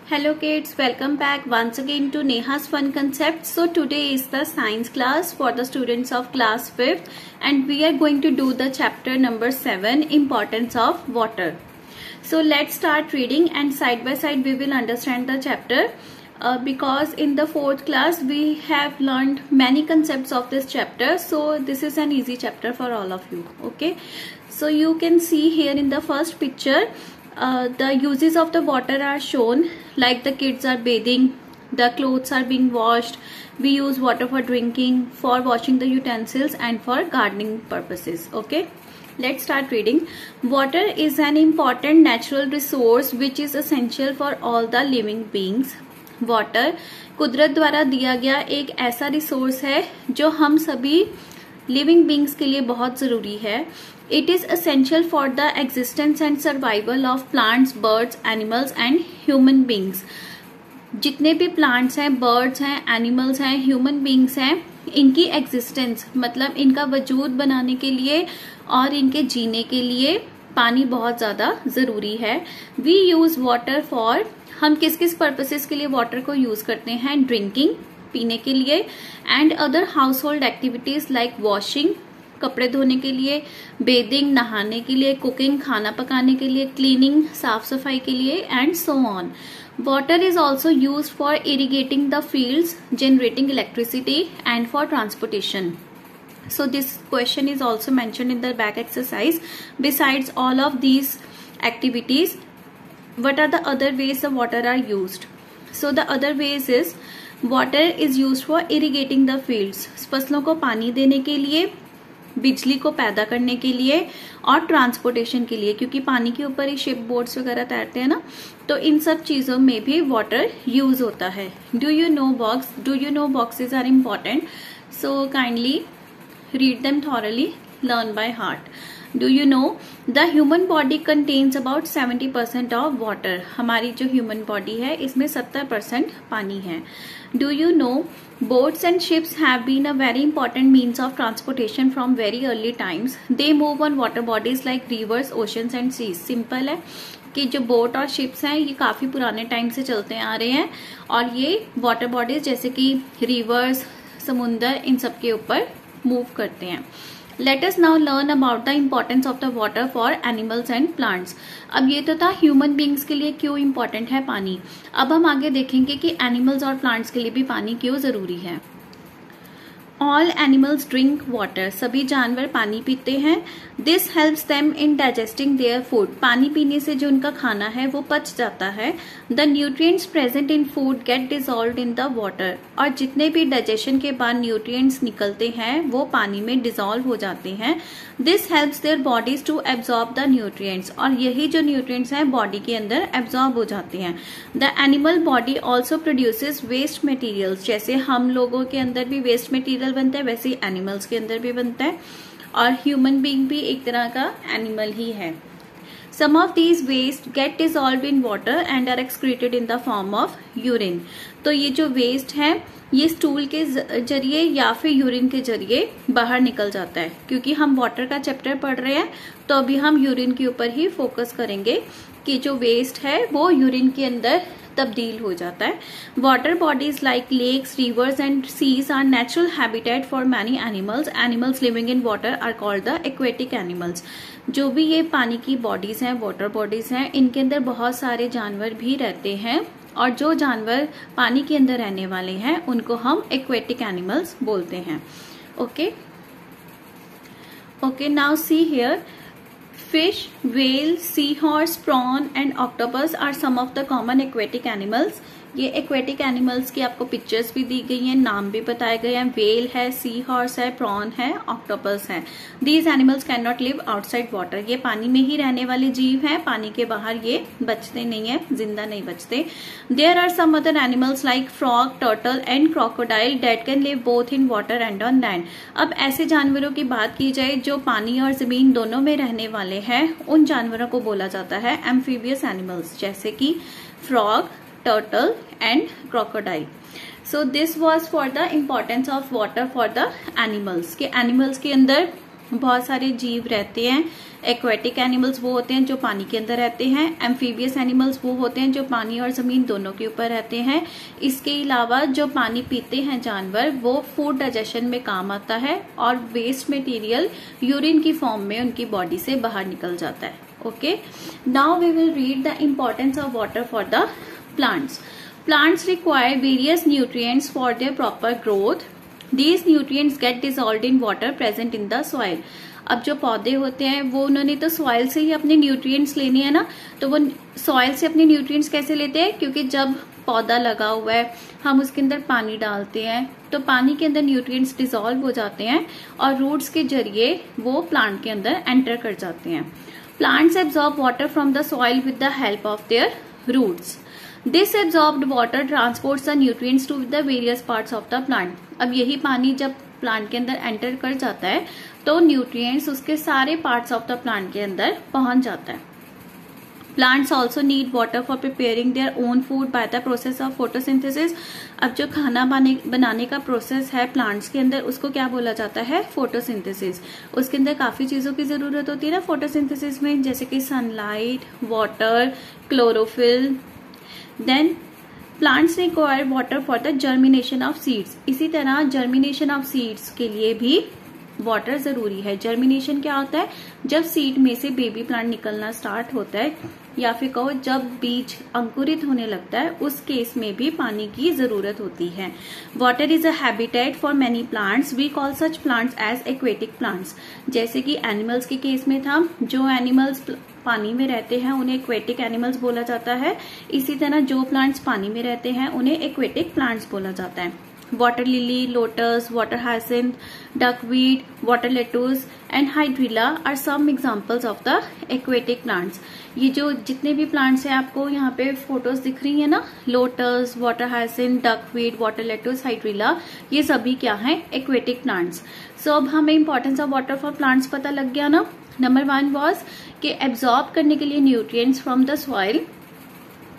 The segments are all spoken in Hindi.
Hello kids, welcome back once again to Neha's Fun Concepts. So today is the science class for the students of class 5th and we are going to do the chapter number 7, Importance of Water. So let's start reading and side by side we will understand the chapter because in the 4th class we have learned many concepts of this chapter. So this is an easy chapter for all of you. Okay, so you can see here in the first picture the uses of the water are shown, like the kids are bathing, the clothes are being washed, we use water for drinking, for washing the utensils and for gardening purposes. Okay, let's start reading. Water is an important natural resource which is essential for all the living beings. Water कुदरत द्वारा दिया गया एक ऐसा रिसोर्स है जो हम सभी लिविंग बींग्स के लिए बहुत जरूरी है. It is essential for the existence and survival of plants, birds, animals and human beings. जितने भी प्लांट्स हैं, बर्ड्स हैं, एनिमल्स हैं, ह्यूमन बींग्स हैं, इनकी एग्जिस्टेंस मतलब इनका वजूद बनाने के लिए और इनके जीने के लिए पानी बहुत ज्यादा जरूरी है. वी यूज वाटर फॉर, हम किस किस पर्पसेस के लिए वाटर को यूज करते हैं? ड्रिंकिंग, पीने के लिए, and other house hold activities like washing, कपड़े धोने के लिए, बेदिंग, नहाने के लिए, कुकिंग, खाना पकाने के लिए, क्लीनिंग, साफ सफाई के लिए and so on. Water is also used for irrigating the fields, generating electricity and for transportation. So this question is also mentioned in the back exercise. Besides all of these activities, what are the other ways the water are used? So the other ways is water is used for irrigating the fields. फसलों को पानी देने के लिए, बिजली को पैदा करने के लिए और ट्रांसपोर्टेशन के लिए, क्योंकि पानी के ऊपर ही शिप बोट्स वगैरह तैरते हैं ना, तो इन सब चीजों में भी वाटर यूज होता है. Do you know boxes are important, so kindly read them thoroughly, learn by heart. Do you know the human body contains about 70% of water? हमारी जो human body है इसमें 70% पानी है. Do you know boats and ships have been a very important means of transportation from very early times. They move on water bodies like rivers, oceans and seas. Simple है कि जो बोट और शिप्स हैं ये काफी पुराने टाइम से चलते आ रहे हैं और ये वाटर बॉडीज जैसे कि रिवर्स, समुंदर, इन सब के ऊपर मूव करते हैं. Let us now learn about the importance of the water for animals and plants. अब ये तो था ह्यूमन बींग्स के लिए क्यों इम्पोर्टेंट है पानी. अब हम आगे देखेंगे कि एनिमल्स और प्लांट्स के लिए भी पानी क्यों जरूरी है. ऑल एनिमल्स ड्रिंक वाटर, सभी जानवर पानी पीते हैं. This helps them in digesting their food, पानी पीने से जो उनका खाना है वो पच जाता है. The nutrients present in food gate dissolved in the water, और जितने भी डाइजेशन के बाद न्यूट्रिएंट्स निकलते हैं वो पानी में डिसॉल्व हो जाते हैं. This helps their bodies to absorb the nutrients, और यही जो न्यूट्रिएंट्स हैं बॉडी के अंदर एब्जॉर्ब हो जाते हैं. The animal body also produces waste materials, जैसे हम लोगों के अंदर भी वेस्ट मटेरियल बनता है वैसे ही एनिमल्स के अंदर भी बनता है, और ह्यूमन बीइंग भी एक तरह का एनिमल ही है. Some of these waste get dissolved in water and are excreted in the form of urine. तो ये जो वेस्ट है ये स्टूल के जरिए या फिर यूरिन के जरिए बाहर निकल जाता है. क्योंकि हम वाटर का चैप्टर पढ़ रहे हैं तो अभी हम यूरिन के ऊपर ही फोकस करेंगे कि जो वेस्ट है वो यूरिन के अंदर तब्दील हो जाता है. Water bodies like lakes, rivers and seas are natural habitat for many animals. Animals living in water are called the aquatic animals. जो भी ये पानी की बॉडीज हैं, वाटर बॉडीज हैं, इनके अंदर बहुत सारे जानवर भी रहते हैं, और जो जानवर पानी के अंदर रहने वाले हैं उनको हम एक्वेटिक एनिमल्स बोलते हैं. Okay, now see here. Fish, whale, seahorse, prawn and octopus are some of the common aquatic animals. ये एक्वेटिक एनिमल्स की आपको पिक्चर्स भी दी गई हैं, नाम भी बताए गए हैं. वेल है, सी हॉर्स है, प्रॉन है, ऑक्टोपस है. These animals can not live outside water, ये पानी में ही रहने वाले जीव हैं, पानी के बाहर ये बचते नहीं है, जिंदा नहीं बचते. There are some other animals like frog, turtle and crocodile that can live both in water and on land. अब ऐसे जानवरों की बात की जाए जो पानी और जमीन दोनों में रहने वाले हैं, उन जानवरों को बोला जाता है एम्फीबियस एनिमल्स, जैसे कि frog, turtle and crocodile. So this was for the importance of water for the animals. के animals के अंदर बहुत सारे जीव रहते हैं, एक्वेटिक एनिमल्स वो होते हैं जो पानी के अंदर रहते हैं। एम्फीबियस एनिमल्स वो होते हैं जो पानी और जमीन दोनों के ऊपर रहते हैं। इसके अलावा जो पानी पीते हैं जानवर वो फूड डाइजेशन में काम आता है और वेस्ट मटेरियल यूरिन की फॉर्म में उनकी बॉडी से बाहर निकल जाता है। Okay, now we will read the importance of water for the plants. Plants require various nutrients for their proper growth. These nutrients get dissolved in water present in the soil. अब जो पौधे होते हैं वो उन्होंने तो सॉइल से ही अपने न्यूट्रिएंट्स लेने हैं ना, तो वो सॉइल से अपने न्यूट्रिएंट्स कैसे लेते हैं? क्योंकि जब पौधा लगा हुआ है हम उसके अंदर पानी डालते हैं तो पानी के अंदर न्यूट्रिएंट्स डिसॉल्व हो जाते हैं और रूट्स के जरिए वो प्लांट के अंदर एंटर कर जाते हैं। Plants absorb water from the soil with the help of their roots. This absorbed water transports the nutrients to the various parts of the plant. अब यही पानी जब प्लांट के अंदर एंटर कर जाता है तो न्यूट्रिएंट्स उसके सारे पार्ट्स ऑफ द प्लांट के अंदर पहुंच जाता है। Plants also need water for preparing their own food by the process of photosynthesis. अब जो खाना बनाने का प्रोसेस है प्लांट्स के अंदर उसको क्या बोला जाता है? फोटोसिंथेसिस। उसके अंदर काफी चीजों की जरूरत होती है ना फोटोसिंथेसिस में, जैसे कि sunlight, water, chlorophyll. Then plants require water for the germination of seeds. इसी तरह germination of seeds के लिए भी वाटर जरूरी है। जर्मिनेशन क्या होता है? जब सीड में से बेबी प्लांट निकलना स्टार्ट होता है या फिर कहो जब बीज अंकुरित होने लगता है, उस केस में भी पानी की जरूरत होती है। Water is a habitat for many plants. We call such plants as aquatic plants. जैसे कि एनिमल्स के केस में था, जो एनिमल्स पानी में रहते हैं उन्हें एक्वेटिक एनिमल्स बोला जाता है। इसी तरह जो प्लांट्स पानी में रहते हैं उन्हें एक्वेटिक प्लांट्स बोला जाता है। Water lily, lotus, water hyacinth, duckweed, water lettuce and hydrilla are some examples of the aquatic plants. ये जो जितने भी प्लांट्स हैं आपको यहाँ पे फोटोज दिख रही है ना, lotus, water hyacinth, duckweed, water lettuce, hydrilla, ये सभी क्या हैं? Aquatic plants. सो अब हमें importance of water for plants पता लग गया ना। नंबर 1 वॉज कि एब्जॉर्ब करने के लिए न्यूट्रिएंट्स फ्रॉम द सॉइल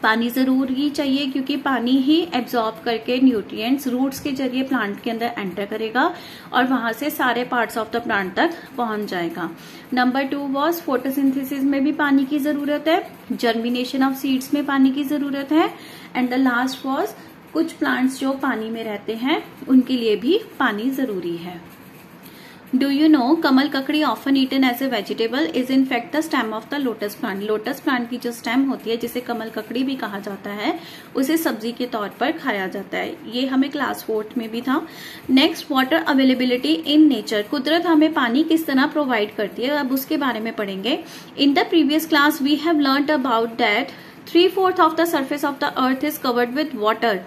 पानी जरूर ही चाहिए, क्योंकि पानी ही एब्जॉर्ब करके न्यूट्रिएंट्स रूट्स के जरिए प्लांट के अंदर एंटर करेगा और वहां से सारे पार्ट्स ऑफ द प्लांट तक पहुंच जाएगा। नंबर 2 वॉज फोटोसिंथेसिस में भी पानी की जरूरत है, जर्मिनेशन ऑफ सीड्स में पानी की जरूरत है, एंड द लास्ट वॉज कुछ प्लांट्स जो पानी में रहते हैं उनके लिए भी पानी जरूरी है। Do you know कमल ककड़ी often eaten as a vegetable is in fact the stem of the lotus plant. Lotus plant की जो स्टेम होती है जिसे कमल ककड़ी भी कहा जाता है, उसे सब्जी के तौर पर खाया जाता है। ये हमें क्लास 4 में भी था। Next, water availability in nature. कुदरत हमें पानी किस तरह प्रोवाइड करती है, अब उसके बारे में पढ़ेंगे। In the previous class we have learned about that 3/4 of the surface of the earth is covered with water.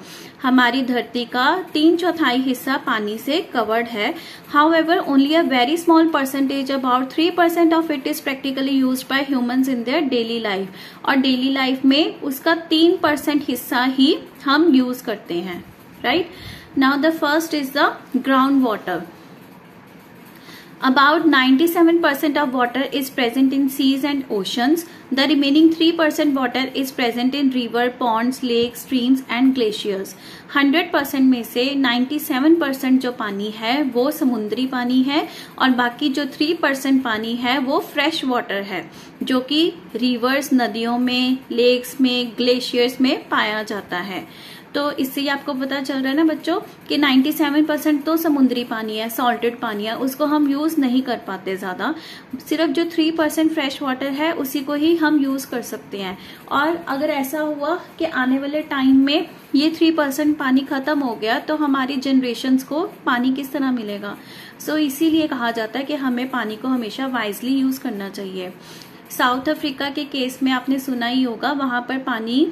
हमारी धरती का 3/4 हिस्सा पानी से कवर्ड है। However only a very small percentage about 3% of it is practically used by humans in their daily life. और डेली लाइफ में उसका 3% हिस्सा ही हम यूज करते हैं, right. Now the first is the ground water. About 97% of water is present in seas and oceans. The remaining 3% water is present in river, ponds, lakes, streams and glaciers. 100% में से 97% जो पानी है वो समुद्री पानी है और बाकी जो 3% पानी है वो फ्रेश वाटर है, जो कि रिवर्स, नदियों में, लेक्स में, ग्लेशियर्स में पाया जाता है। तो इससे आपको पता चल रहा है ना बच्चों कि 97% तो समुद्री पानी है, सॉल्टेड पानी है, उसको हम यूज नहीं कर पाते ज्यादा। सिर्फ जो 3% फ्रेश वाटर है उसी को ही हम यूज कर सकते हैं। और अगर ऐसा हुआ कि आने वाले टाइम में ये 3% पानी खत्म हो गया तो हमारी जनरेशन्स को पानी किस तरह मिलेगा। सो इसीलिए कहा जाता है कि हमें पानी को हमेशा वाइजली यूज करना चाहिए। साउथ अफ्रीका के केस में आपने सुना ही होगा, वहां पर पानी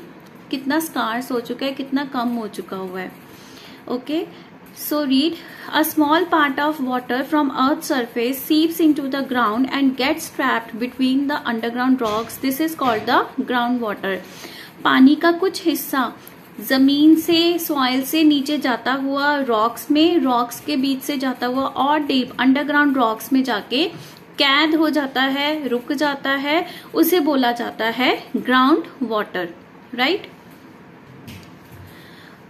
कितना स्कार्स हो चुका है, कितना कम हो चुका हुआ है। Okay, so read, a small part of water from earth surface seeps into the ground and gets trapped between the underground rocks. This is called the ground water. पानी का कुछ हिस्सा जमीन से, सॉइल से नीचे जाता हुआ रॉक्स में, रॉक्स के बीच से जाता हुआ और डीप अंडरग्राउंड रॉक्स में जाके कैद हो जाता है, रुक जाता है, उसे बोला जाता है ground water, right.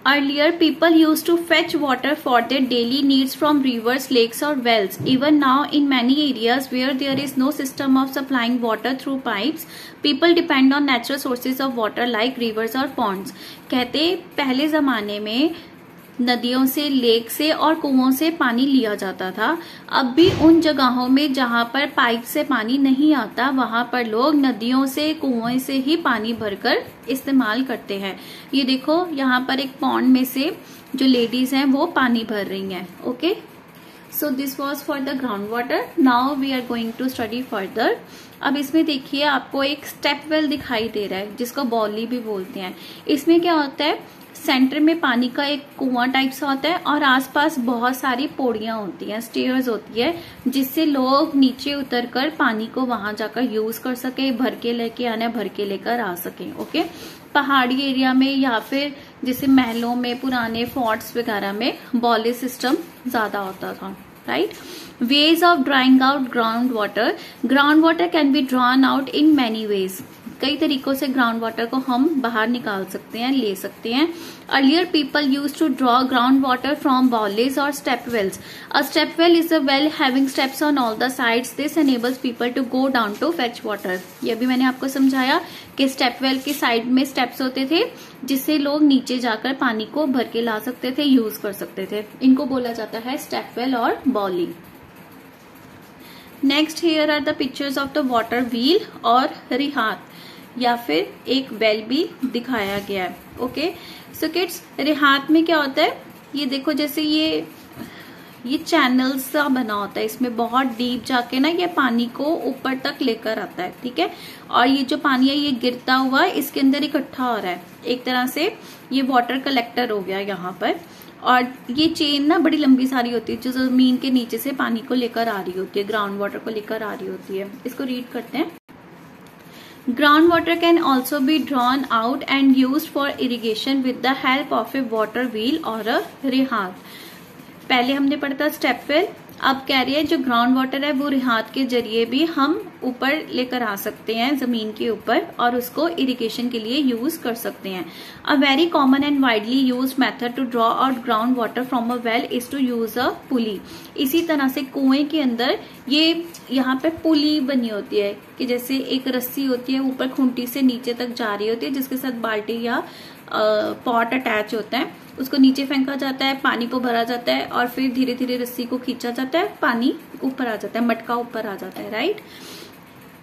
Earlier, people used to fetch water for their daily needs from rivers, lakes or wells. Even now, in many areas where there is no system of supplying water through pipes, people depend on natural sources of water like rivers or ponds. कहते पहले जमाने में नदियों से, लेक से और कुओं से पानी लिया जाता था. अब भी उन जगहों में जहां पर पाइप से पानी नहीं आता, वहां पर लोग नदियों से, कुओं से ही पानी भरकर इस्तेमाल करते हैं. ये देखो यहाँ पर एक पॉन्ड में से जो लेडीज हैं वो पानी भर रही हैं. Okay, so this was for the ground water. Now we are going to study further. अब इसमें देखिए आपको एक स्टेप वेल दिखाई दे रहा है जिसको बॉली भी बोलते हैं. इसमें क्या होता है, सेंटर में पानी का एक कुआं टाइप सा होता है और आसपास बहुत सारी पौड़ियां होती हैं, स्टेयर्स होती है, जिससे लोग नीचे उतरकर पानी को वहां जाकर यूज कर सके, भर के लेके आना, भर के लेकर आ सके. ओके, पहाड़ी एरिया में या फिर जैसे महलों में, पुराने फोर्ट्स वगैरह में बॉली सिस्टम ज्यादा होता था. Right. Ways of drawing out ground water. Ground water can be drawn out in many ways. कई तरीकों से ग्राउंड वाटर को हम बाहर निकाल सकते हैं, ले सकते हैं. Earlier people use to draw ground water from baolis और step wells. A step well is a well having steps on all the sides. This enables people to go down to fetch water. ये भी मैंने आपको समझाया कि स्टेप वेल के साइड में स्टेप्स होते थे जिससे लोग नीचे जाकर पानी को भर के ला सकते थे, यूज कर सकते थे. इनको बोला जाता है स्टेप वेल और baoli. Next here are the pictures of the water wheel और रिहात, या फिर एक बेल भी दिखाया गया है. ओके, सो किड्स, रिहात में क्या होता है, ये देखो जैसे ये चैनल सा बना होता है, इसमें बहुत डीप जाके ना ये पानी को ऊपर तक लेकर आता है. ठीक है, और ये जो पानी है ये गिरता हुआ इसके अंदर इकट्ठा हो रहा है. एक तरह से ये वाटर कलेक्टर हो गया यहाँ पर. और ये चेन ना बड़ी लंबी सारी होती है जो जमीन के नीचे से पानी को लेकर आ रही होती है, ग्राउंड वाटर को लेकर आ रही होती है. इसको रीड करते हैं. Groundwater can also be drawn out and used for irrigation with the help of a water wheel or a रिहात. पहले हमने पढ़ा था स्टेप वेल. अब कह रही है जो ग्राउंड वाटर है वो रिहात के जरिए भी हम ऊपर लेकर आ सकते हैं जमीन के ऊपर और उसको इरिगेशन के लिए यूज कर सकते हैं. A very common and widely use method to draw out ground water from a well is to use a pulley. इसी तरह से कुएं के अंदर ये यहाँ पे पुली बनी होती है कि जैसे एक रस्सी होती है ऊपर खूंटी से नीचे तक जा रही होती है जिसके साथ बाल्टी या पॉट अटैच होता है. उसको नीचे फेंका जाता है, पानी को भरा जाता है और फिर धीरे धीरे रस्सी को खींचा जाता है, पानी ऊपर आ जाता है, मटका ऊपर आ जाता है. Right.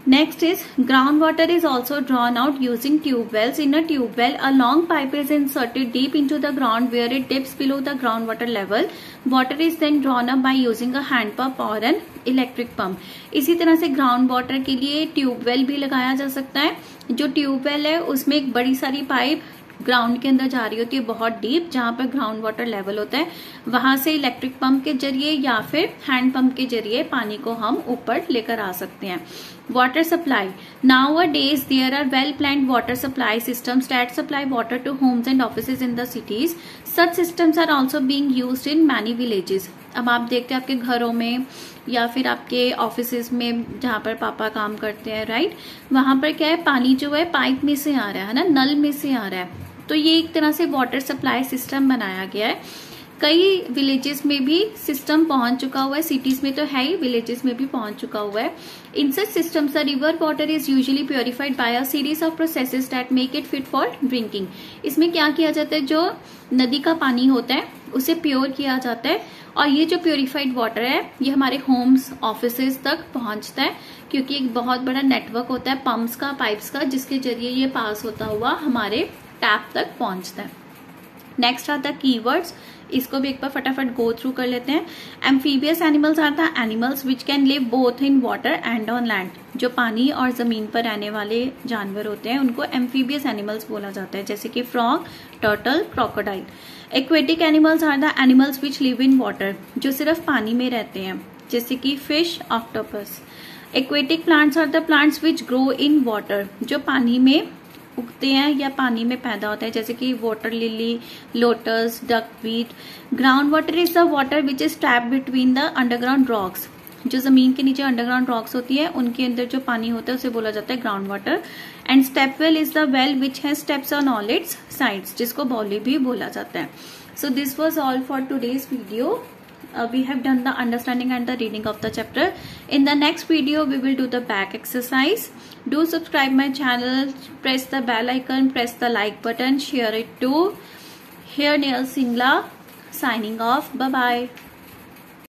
Next is groundwater is also drawn out using tube wells. In a tube well, a long pipe is inserted deep into the ground where it dips below the groundwater level. Water is then drawn up by using a hand pump or an electric pump. इसी तरह से ग्राउंड वाटर के लिए ट्यूब वेल भी लगाया जा सकता है. जो ट्यूब वेल है उसमें एक बड़ी सारी पाइप ग्राउंड के अंदर जा रही होती है बहुत डीप, जहां पर ग्राउंड वाटर लेवल होता है. वहां से इलेक्ट्रिक पंप के जरिए या फिर हैंड पंप के जरिए पानी को हम ऊपर लेकर आ सकते हैं. Water supply. Nowadays there are well planned water supply systems that supply water to homes and offices in the cities. Such systems are also being used in many villages. अब आप देखते हैं आपके घरों में या फिर आपके ऑफिसेज में जहाँ पर पापा काम करते हैं, राइट, वहां पर क्या है, पानी जो है पाइप में से आ रहा है ना, नल में से आ रहा है. तो ये एक तरह से वाटर सप्लाई सिस्टम बनाया गया है. कई विलेजेस में भी सिस्टम पहुंच चुका हुआ है, सिटीज में तो है ही, विलेजेस में भी पहुंच चुका हुआ है. In such systems the river water is usually purified by a series of processes that make it fit for drinking. इसमें क्या किया जाता है, जो नदी का पानी होता है उसे प्योर किया जाता है और ये जो प्योरिफाइड वाटर है ये हमारे होम्स, ऑफिसेज तक पहुंचता है क्योंकि एक बहुत बड़ा नेटवर्क होता है पंप्स का, पाइप्स का, जिसके जरिए ये पास होता हुआ हमारे टैप तक पहुंचता है. Next are the keywords. इसको भी एक बार फटाफट गो थ्रू कर लेते हैं. Amphibious animals are the animals which can live both in water and on land. जो पानी और जमीन पर रहने वाले जानवर होते हैं उनको एम्फीबियस एनिमल्स बोला जाता है, जैसे कि frog, turtle, crocodile. Aquatic animals are the animals which live in water. जो सिर्फ पानी में रहते हैं, जैसे कि fish, octopus. Aquatic plants are the plants which grow in water. जो पानी में उगते हैं या पानी में पैदा होता है, जैसे कि water lily, lotus, duckweed. Ground water is the water which is trapped between the underground rocks. जो जमीन के नीचे अंडरग्राउंड रॉक्स होती है उनके अंदर जो पानी होता है उसे बोला जाता है ground water. And step well is the well which has steps on all it's sides, जिसको बॉली भी बोला जाता है. सो this was all for today's video. We have done the understanding and the reading of the chapter. In the next video we will do the back exercise. Do subscribe my channel, press the bell icon, press the like button, share it too. Here Nehal Singla signing off. Bye bye.